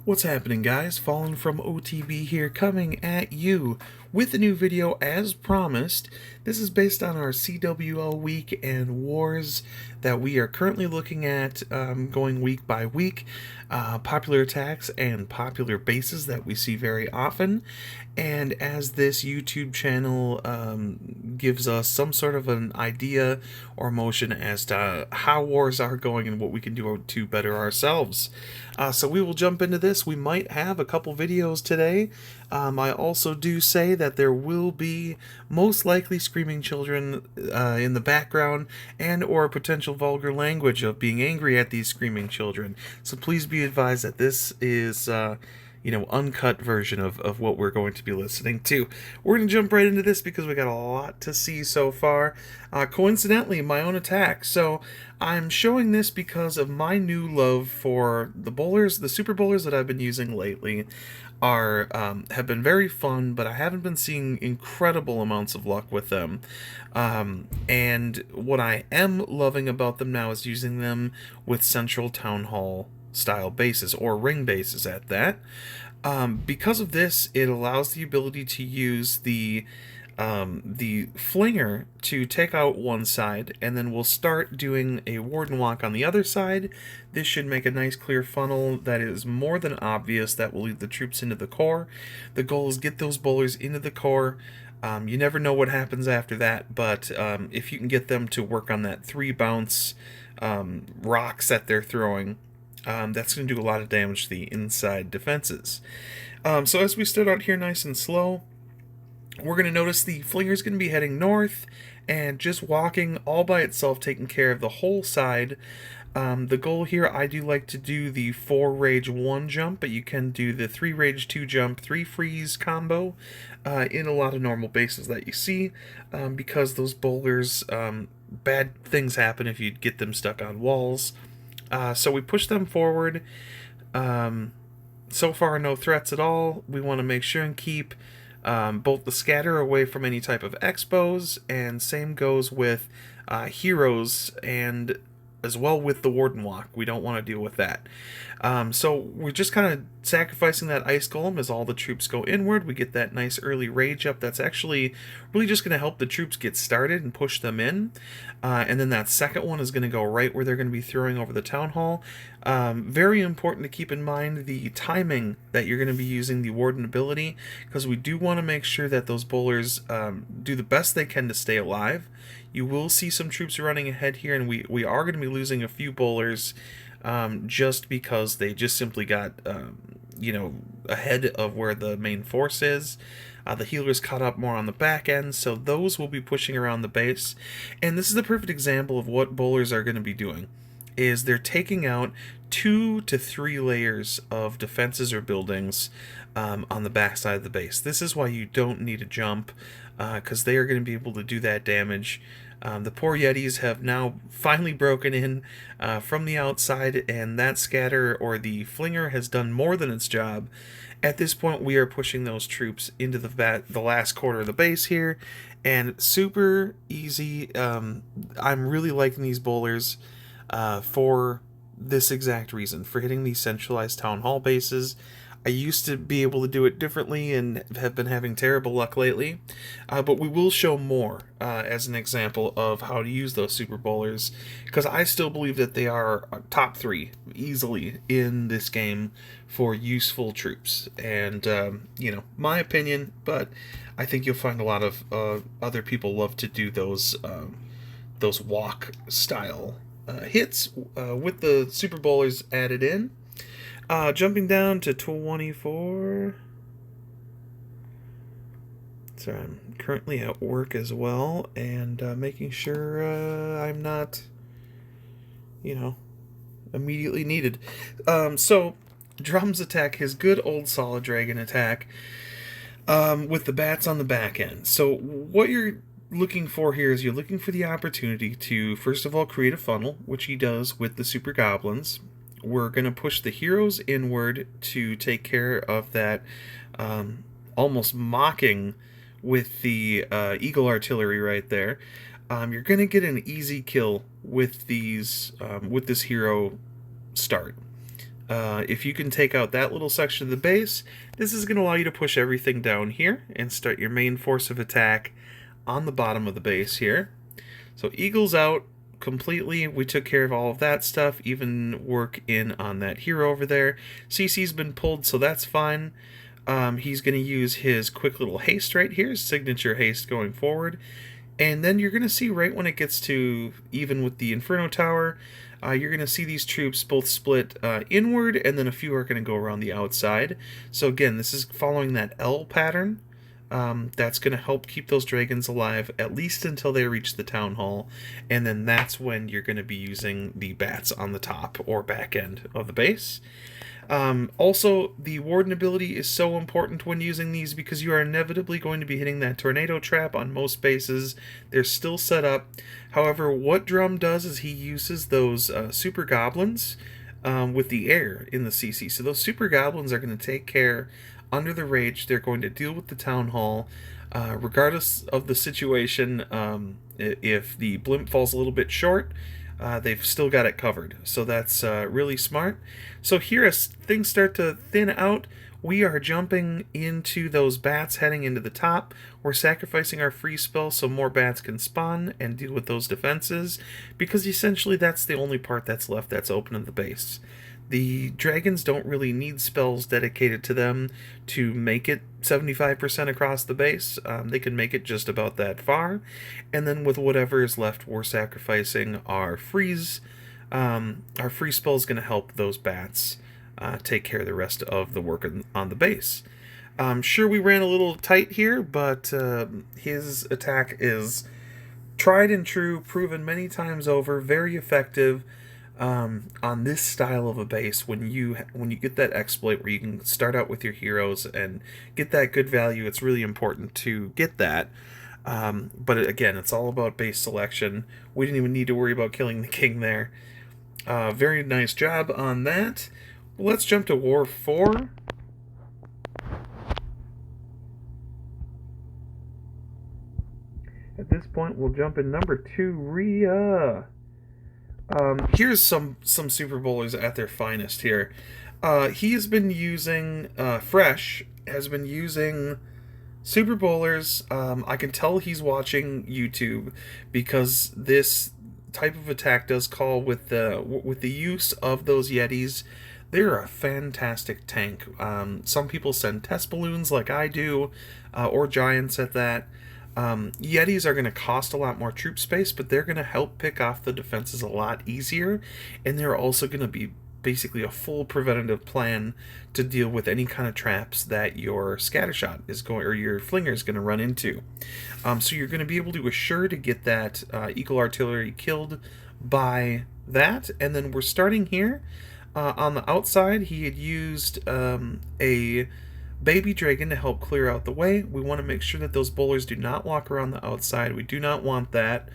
What's happening, guys? Fallen from OTB here, coming at you with a new video as promised. This is based on our CWL week and wars that we are currently looking at, going week by week, popular attacks and popular bases that we see very often. And as this YouTube channel gives us some sort of an idea or motion as to how wars are going and what we can do to better ourselves. So we will jump into this. We might have a couple videos today. I also do say that there will be most likely screaming children in the background and or potential vulgar language of being angry at these screaming children. So please be advised that this is uncut version of what we're going to be listening to. We're going to jump right into this because we got a lot to see so far. Coincidentally, my own attack. So I'm showing this because of my new love for the bowlers. The super bowlers that I've been using lately are have been very fun, but I haven't been seeing incredible amounts of luck with them. And what I am loving about them now is using them with Central Town Hall style bases, or ring bases at that. Because of this, it allows the ability to use the flinger to take out one side, and then we'll start doing a warden walk on the other side. This should make a nice clear funnel that is more than obvious that will lead the troops into the core. The goal is get those bowlers into the core. You never know what happens after that, but if you can get them to work on that 3 bounce rocks that they're throwing, that's going to do a lot of damage to the inside defenses. So as we start out here nice and slow, we're going to notice the flinger is going to be heading north and just walking all by itself, taking care of the whole side. The goal here, I do like to do the 4 rage 1 jump, but you can do the 3 rage 2 jump, 3 freeze combo in a lot of normal bases that you see, because those bowlers, bad things happen if you get them stuck on walls. So we push them forward. So far, no threats at all. We want to make sure and keep both the scatter away from any type of expos, and same goes with heroes, and as well with the warden walk. We don't want to deal with that. So we're just kind of sacrificing that ice golem as all the troops go inward. We get that nice early rage up. That's actually really just going to help the troops get started and push them in. And then that second one is going to go right where they're going to be throwing over the town hall. Very important to keep in mind the timing that you're going to be using the warden ability, because we do want to make sure that those bowlers do the best they can to stay alive. You will see some troops running ahead here, and we are going to be losing a few bowlers just because they just simply got ahead of where the main force is. The healers caught up more on the back end, so those will be pushing around the base. And this is the perfect example of what bowlers are going to be doing, is they're taking out 2 to 3 layers of defenses or buildings on the back side of the base. This is why you don't need a jump, because they are going to be able to do that damage. The poor Yetis have now finally broken in from the outside, and that scatter or the flinger has done more than its job. At this point, we are pushing those troops into the last quarter of the base here, and super easy. I'm really liking these bowlers for this exact reason, for hitting these centralized town hall bases. I used to be able to do it differently and have been having terrible luck lately, but we will show more as an example of how to use those super bowlers, because I still believe that they are top 3 easily in this game for useful troops. And my opinion, but I think you'll find a lot of other people love to do those walk style hits with the super bowlers added in. Jumping down to 24. So I'm currently at work as well, and making sure I'm not, immediately needed. So Drums attack his good old solid dragon attack with the bats on the back end. So what you're looking for here is you're looking for the opportunity to, first of all, create a funnel, which he does with the super goblins. We're going to push the heroes inward to take care of that almost mocking with the eagle artillery right there. You're going to get an easy kill with these with this hero start. If you can take out that little section of the base, this is going to allow you to push everything down here and start your main force of attack on the bottom of the base here. So Eagle's out completely. We took care of all of that stuff, even work in on that hero over there. CC's been pulled, so that's fine. He's going to use his quick little haste right here, signature haste going forward. And then you're going to see right when it gets to even with the Inferno Tower, you're going to see these troops both split inward, and then a few are going to go around the outside. So again, this is following that L pattern. That's going to help keep those dragons alive, at least until they reach the Town Hall. And then that's when you're going to be using the bats on the top or back end of the base. Also, the Warden ability is so important when using these because you are inevitably going to be hitting that tornado trap on most bases. They're still set up. However, what Drum does is he uses those super goblins with the air in the CC. So those super goblins are going to take care under the rage. They're going to deal with the Town Hall. Regardless of the situation, if the blimp falls a little bit short, they've still got it covered. So that's really smart. So here, as things start to thin out, we are jumping into those bats heading into the top. We're sacrificing our free spell so more bats can spawn and deal with those defenses, because essentially that's the only part that's left that's open in the base. The dragons don't really need spells dedicated to them to make it 75% across the base. They can make it just about that far. And then with whatever is left, we're sacrificing our freeze. Our free spell is going to help those bats take care of the rest of the work on the base. Sure, we ran a little tight here, but his attack is tried and true, proven many times over, very effective. On this style of a base, when you get that exploit where you can start out with your heroes and get that good value, it's really important to get that. But again, it's all about base selection. We didn't even need to worry about killing the king there. Very nice job on that. Let's jump to War 4. At this point, we'll jump in number 2, Rhea. Here's some Super Bowlers at their finest here. He has been using, Fresh has been using Super Bowlers. I can tell he's watching YouTube because this type of attack does call with the use of those Yetis. They're a fantastic tank. Some people send test balloons like I do, or giants at that. Yetis are going to cost a lot more troop space, but they're going to help pick off the defenses a lot easier, and they're also going to be basically a full preventative plan to deal with any kind of traps that your scattershot is going, or your flinger is going to run into. So you're going to be able to assure to get that Eagle Artillery killed by that, and then we're starting here. On the outside, he had used a baby dragon to help clear out the way. We want to make sure that those bowlers do not walk around the outside. We do not want that.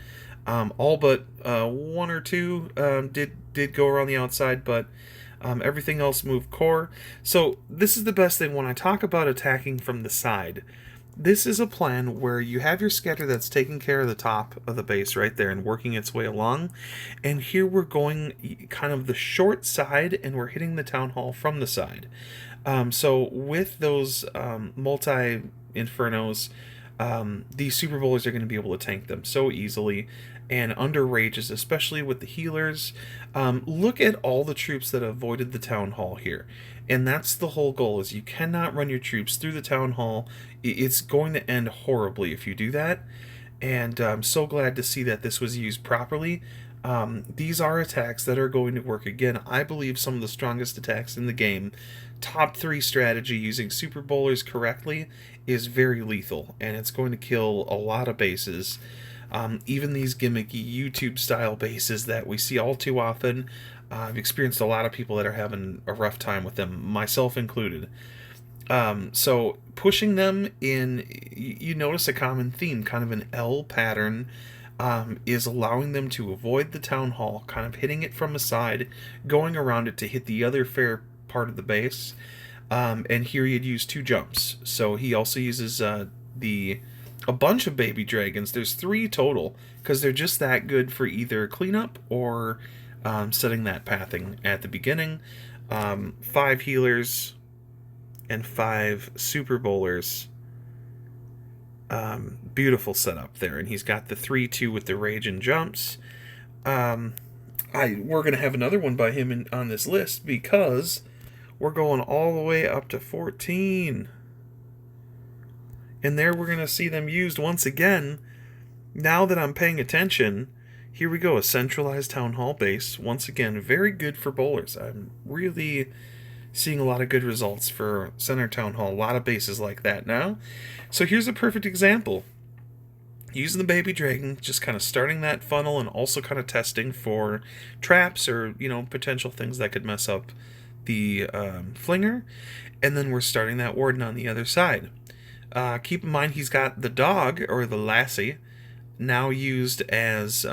All but one or two did go around the outside, but everything else moved core. So this is the best thing when I talk about attacking from the side. This is a plan where you have your scatter that's taking care of the top of the base right there and working its way along. And here we're going kind of the short side, and we're hitting the Town Hall from the side. So with those multi-infernos, these Super Bowlers are going to be able to tank them so easily, and under rages, especially with the healers. Look at all the troops that avoided the Town Hall here, and that's the whole goal, is you cannot run your troops through the Town Hall. It's going to end horribly if you do that, and I'm so glad to see that this was used properly. These are attacks that are going to work. Again, I believe some of the strongest attacks in the game. Top 3 strategy using Super Bowlers correctly is very lethal, and it's going to kill a lot of bases. Even these gimmicky YouTube style bases that we see all too often, I've experienced a lot of people that are having a rough time with them, myself included. So pushing them in, you notice a common theme, kind of an L pattern, is allowing them to avoid the Town Hall, kind of hitting it from the side, going around it to hit the other fair part of the base. And here he'd use 2 jumps. So he also uses a bunch of baby dragons. There's 3 total, because they're just that good for either cleanup or setting that pathing at the beginning. 5 healers and 5 super bowlers. Beautiful setup there, and he's got the 3-2 with the rage and jumps. We're gonna have another one by him on this list because we're going all the way up to 14, and there we're gonna see them used once again. Now that I'm paying attention, here we go, a centralized town hall base. Once again, very good for bowlers. I'm really seeing a lot of good results for center town hall. A lot of bases like that now. So here's a perfect example. Using the baby dragon, just kind of starting that funnel and also kind of testing for traps or, potential things that could mess up the flinger. And then we're starting that warden on the other side. Keep in mind he's got the dog, or the lassie, now used as,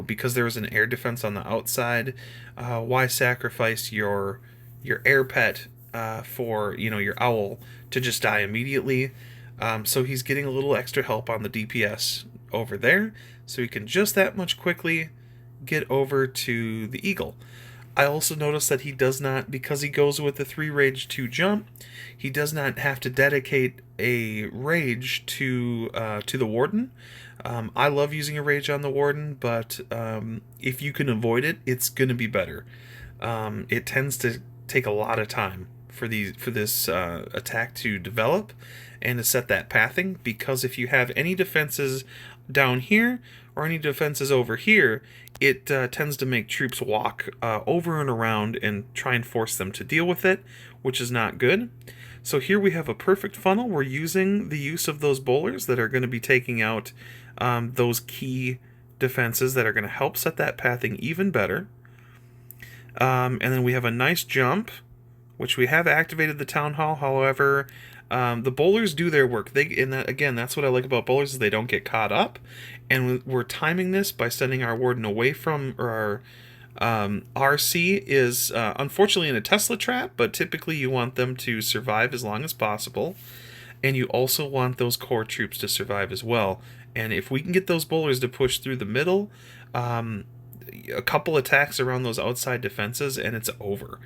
because there was an air defense on the outside. Why sacrifice your air pet for, your owl to just die immediately? So he's getting a little extra help on the DPS over there, so he can just that much quickly get over to the eagle. I also noticed that he does not, because he goes with the 3 rage 2 jump, he does not have to dedicate a rage to the warden. I love using a rage on the warden, but if you can avoid it, it's going to be better. It tends to take a lot of time for this attack to develop and to set that pathing, because if you have any defenses down here or any defenses over here, it tends to make troops walk over and around and try and force them to deal with it, which is not good. So here we have a perfect funnel. We're using the use of those bowlers that are going to be taking out those key defenses that are going to help set that pathing even better. And then we have a nice jump, which we have activated the town hall. However, the bowlers do their work. That's what I like about bowlers, is they don't get caught up. And we're timing this by sending our warden away from, or our RC is unfortunately in a Tesla trap, but typically you want them to survive as long as possible. And you also want those core troops to survive as well. And if we can get those bowlers to push through the middle, a couple attacks around those outside defenses, and it's over.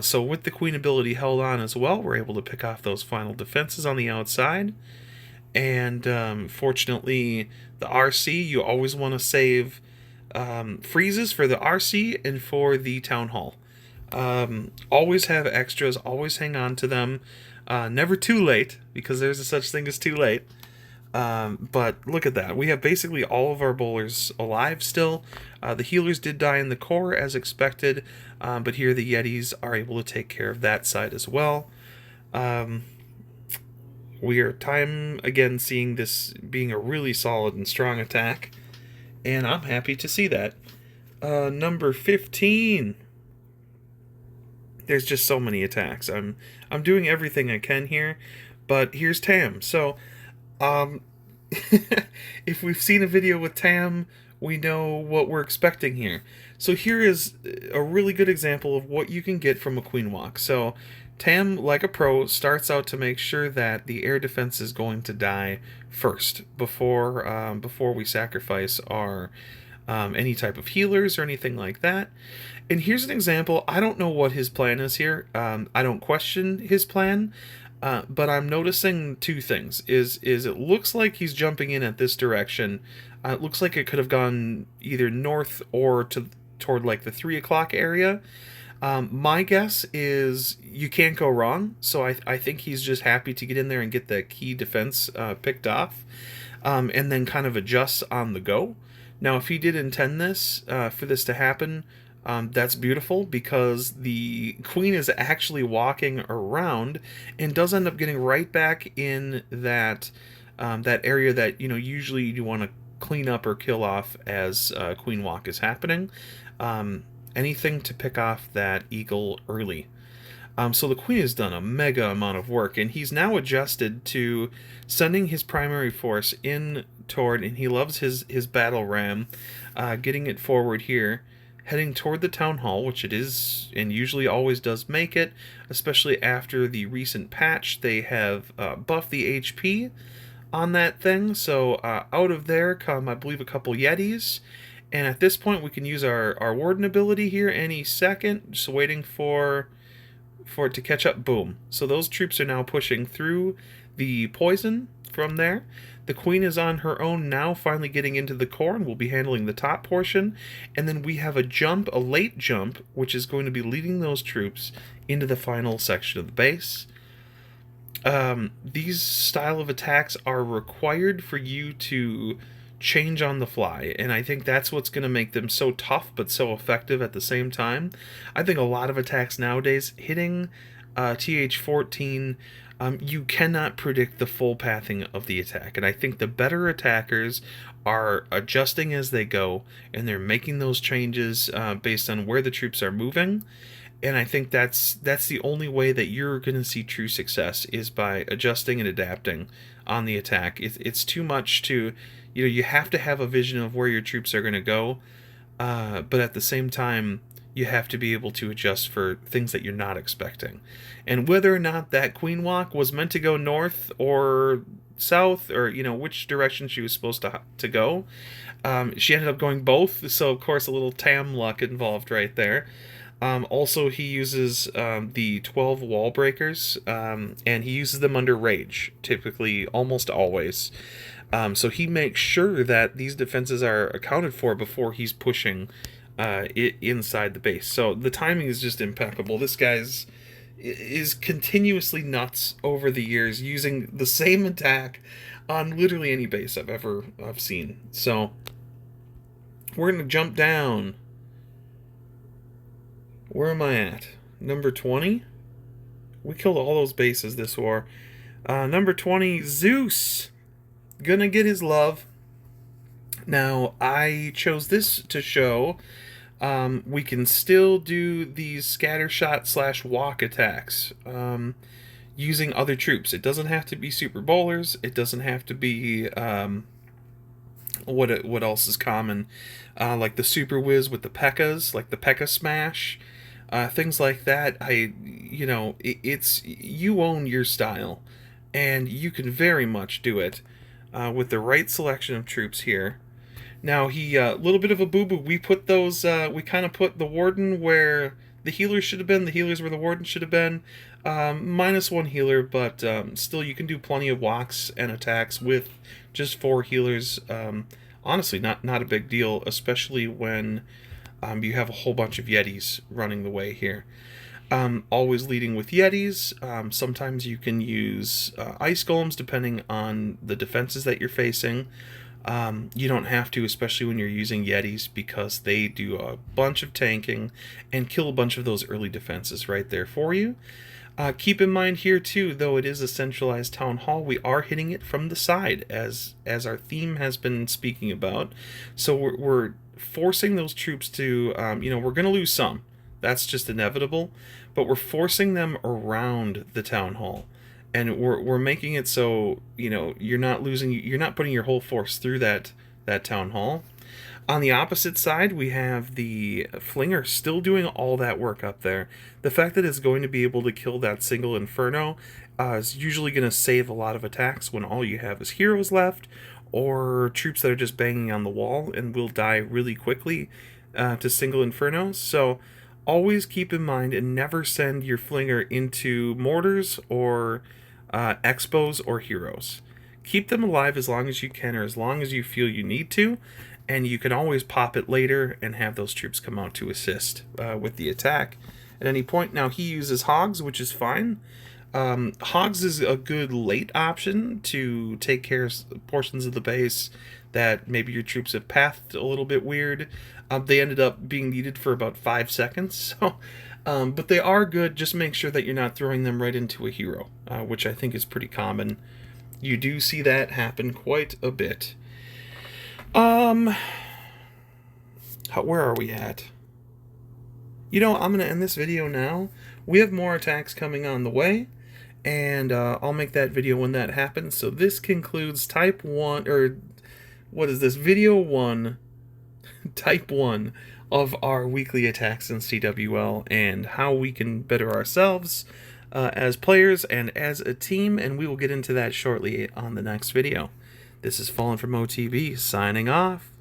So with the queen ability held on as well, we're able to pick off those final defenses on the outside. And fortunately, the RC, you always want to save freezes for the RC and for the town hall. Always have extras, always hang on to them. Never too late, because there's a such thing as too late. But look at that. We have basically all of our bowlers alive still. The healers did die in the core as expected, but here the Yetis are able to take care of that side as well. We are time again seeing this being a really solid and strong attack, and I'm happy to see that. Number 15. There's just so many attacks. I'm doing everything I can here, but here's Tam. So, if we've seen a video with Tam, we know what we're expecting here. So here is a really good example of what you can get from a queen walk. So Tam, like a pro, starts out to make sure that the air defense is going to die first before we sacrifice our any type of healers or anything like that. And here's an example. I don't know what his plan is here. I don't question his plan. But I'm noticing two things. Is it looks like he's jumping in at this direction. It looks like it could have gone either north or toward like the 3 o'clock area. My guess is you can't go wrong. So I think he's just happy to get in there and get the key defense picked off, and then kind of adjust on the go. Now, if he did intend this for this to happen, that's beautiful, because the queen is actually walking around and does end up getting right back in that area that usually you want to clean up or kill off as queen walk is happening. Anything to pick off that eagle early. So the queen has done a mega amount of work, and he's now adjusted to sending his primary force in toward, and he loves his battle ram, getting it forward here, heading toward the town hall, which it is and usually always does make it, especially after the recent patch. They have buffed the HP on that thing, so out of there come, I believe, a couple Yetis, And at this point, we can use our Warden ability here any second. Just waiting for it to catch up. Boom. So those troops are now pushing through the poison from there. The Queen is on her own now, finally getting into the core, and will be handling the top portion. And then we have a jump, a late jump, which is going to be leading those troops into the final section of the base. These style of attacks are required for you to change on the fly, and I think that's what's going to make them so tough but so effective at the same time. I think a lot of attacks nowadays hitting TH14, you cannot predict the full pathing of the attack, and I think the better attackers are adjusting as they go, and they're making those changes based on where the troops are moving. And I think that's the only way that you're going to see true success, is by adjusting and adapting on the attack. It's too much to, you have to have a vision of where your troops are going to go, but at the same time, you have to be able to adjust for things that you're not expecting. And whether or not that Queen Walk was meant to go north or south, or which direction she was supposed to go, she ended up going both. So of course a little Tam luck involved right there. Also, he uses the 12 wall breakers, and he uses them under rage, typically, almost always. So he makes sure that these defenses are accounted for before he's pushing inside the base. So the timing is just impeccable. This guy's is continuously nuts over the years, using the same attack on literally any base I've seen. So we're gonna jump down. Where am I at? Number 20? We killed all those bases this war. Number 20, Zeus. Gonna get his love. Now, I chose this to show we can still do these scattershot / walk attacks using other troops. It doesn't have to be Super Bowlers. It doesn't have to be what else is common, like the Super Whiz with the P.E.K.K.A.s, like the P.E.K.K.A. Smash, things like that. It's you own your style, and you can very much do it with the right selection of troops here. Now, he a little bit of a boo-boo. We put those, we kind of put the Warden where the healers should have been, the healers where the Warden should have been. -1 healer, but still you can do plenty of walks and attacks with just 4 healers. Honestly, not a big deal, especially when you have a whole bunch of Yetis running the way here. Always leading with Yetis. Sometimes you can use Ice Golems depending on the defenses that you're facing. You don't have to, especially when you're using Yetis, because they do a bunch of tanking and kill a bunch of those early defenses right there for you. Keep in mind here too, though it is a centralized town hall, we are hitting it from the side, as our theme has been speaking about. So we're forcing those troops to, we're going to lose some. That's just inevitable. But we're forcing them around the town hall. And we're making it so, you're not putting your whole force through that town hall. On the opposite side, we have the Flinger still doing all that work up there. The fact that it's going to be able to kill that single Inferno is usually going to save a lot of attacks when all you have is heroes left, or troops that are just banging on the wall and will die really quickly to single Infernos. So always keep in mind and never send your Flinger into mortars or expos or heroes. Keep them alive as long as you can, or as long as you feel you need to, and you can always pop it later and have those troops come out to assist with the attack at any point. Now, he uses Hogs, which is fine. Hogs is a good late option to take care of portions of the base that maybe your troops have pathed a little bit weird. They ended up being needed for about 5 seconds, so but they are good. Just make sure that you're not throwing them right into a hero, which I think is pretty common. You do see that happen quite a bit. Where are we at? I'm going to end this video now. We have more attacks coming on the way, and I'll make that video when that happens. So this concludes Type 1, or what is this? Video 1, Type 1 of our weekly attacks in CWL, and how we can better ourselves as players and as a team, and we will get into that shortly on the next video. This is Fallen from OTB, signing off.